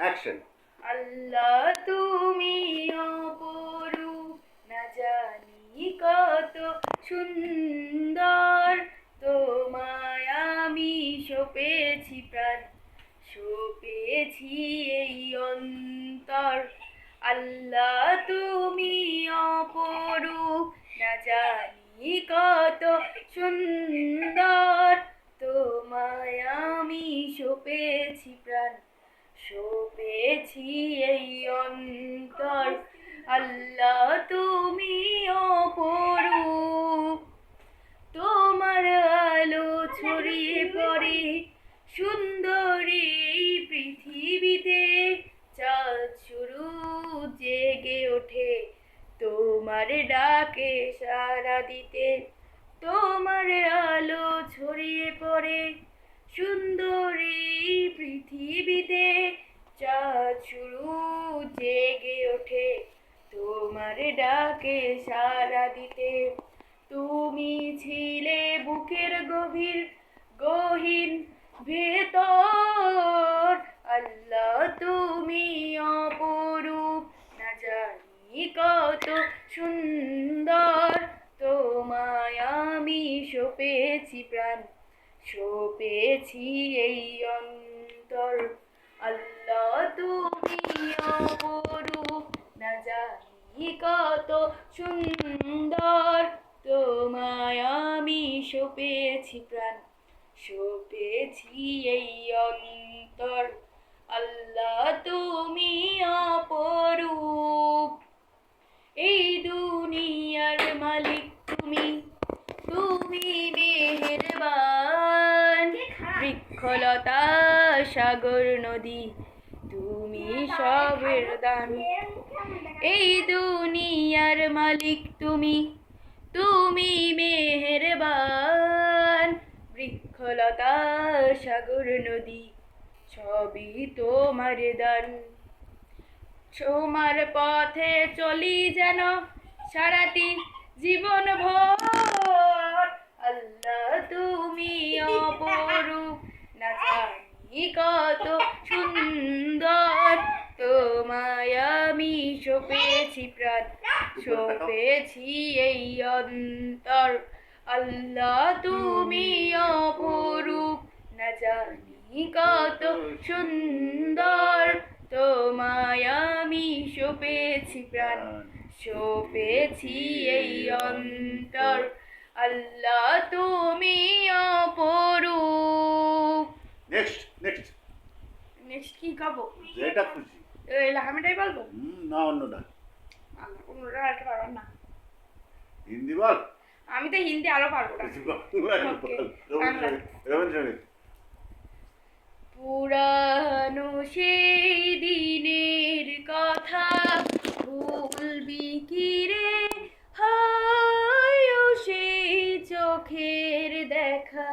Action. আল্লাহ তুমি অপরূপ, না জানি কত সুন্দর, তোমায় আমি সপেছি প্রাণ, সপেছি এই অন্তর। আল্লাহ তুমি অপরূপ, না জানি কত সুন্দর, তোমায় আমি সপেছি প্রাণ, সপেছি এই অন্তর। আল্লাহ তুমি অপরূপ, তোমার আলো ছড়িয়ে পড়ে সুন্দরী পৃথিবীতে, চাঁদ শুরু জেগে ওঠে তোমার ডাকে সাড়া দিতে। তোমার আলো ছড়িয়ে পড়ে সুন্দরী পৃথিবীতে, চাঁদ শুরু জেগে ওঠে তোমার ডাকে সাড়া দিতে। তুমি ছিলে বুকের গহীন ভেতর, আল্লাহ তুমি অপরূপ, না জানি কত সুন্দর, তোমায় আমি সপেছি প্রাণ, সপেছি এই অন্তর। আল্লাহ তুমি অপরূপ, না জানি কত সুন্দর, তোমায় আমি সপেছি প্রাণ, সপেছি এই অন্তর। আল্লাহ তুমি অপরূপ, এই দুনিয়ার মালিক তুমি, তুমি মেহেরবান, বৃক্ষলতা সাগর নদী তুমি সবের দান। এই দুনিয়ার মালিক তুমি, তুমি মেহেরবান, বৃক্ষলতা সাগর নদী সবই তোমার দান। তোমার পথে চলি যেন সারাটি জীবন ভর, আল্লাহ তুমি অপরূপ, না জানি কত সুন্দর, তোমায় আমি সপেছি প্রাণ, সপেছি এই অন্তর। আল্লাহ তুমি অপরূপ, না জানি কত সুন্দর, তোমায় আমি সপেছি প্রাণ, সপেছি এই অন্তর। আল্লাহ তুমি অপরূপ। নেক্সট নেক্সট নেক্সট কি গাবো? যেটা খুশি। এই লাহামিটাই বলবো? না অন্যটা। আল্লাহ, কোনোটা আর পারবো না। হিন্দি বল। আমি তো হিন্দি আরো পারবো না। পুরানো সেই দিনের কথা ভুলবি কি রে, হায় সেই চোখের দেখা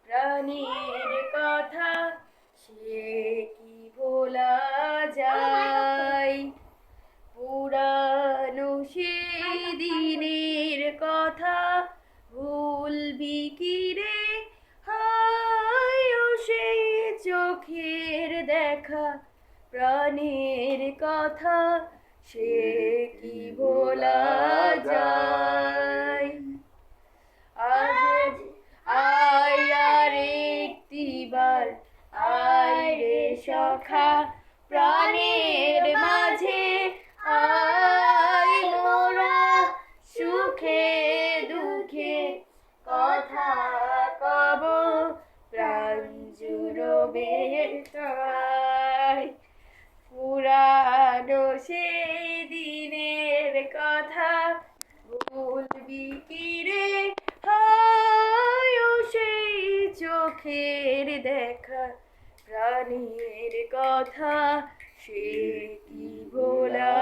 প্রাণের কথা, সে কি ভোলা যায়। পুরানো সেই দিনের কথা ভুলবি কি রে, হায় সেই চোখের দেখা প্রাণের কথা, সে কি ভোলা যায়। আজ আয় আর একটিবার, আয় রে সখা প্রাণের মাঝে, আয় মোরা সুখে দুঃখে কথা কব, প্রাণ জুড়বে সবাই। পুরানো সেই দিনের কথা ভুলবি কি রে, হায় সেই চোখের দেখা প্রাণের কথা, সে কি ভোলা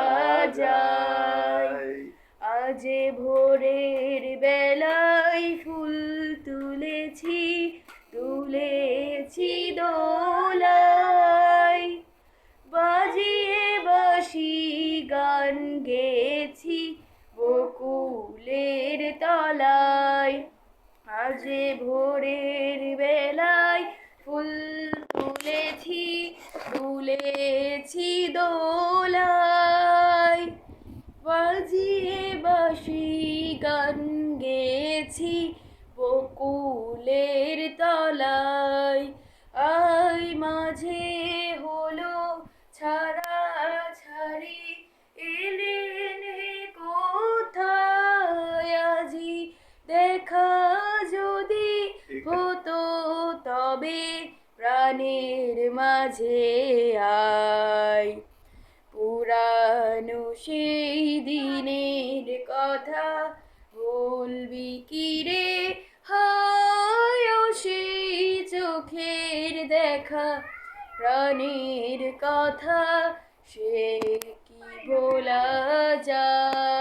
যায়। আজ ভোরের বেলায় ফুল তুলেছি, তুলেছি দোলায়, বাজিয়ে বাঁশি গান গেয়েছি বকুলের তলায়। আজ ভোরের বেলায় ফুল তুলেছি, দুলেছি দোলায়, বাজিয়ে বাঁশি গান গেছি বকুলের তলায়। আই মাঝে হলো ছাড়া ছাড়ি, এলেন হে কোথায়? আজি দেখা যদি হতো তবে প্রাণের মাঝে আয়। পুরানো সেই দিনের কথা বলবি কি রে, হায় ও সেই চোখের দেখা, প্রাণের কথা সে কি বলা যায়?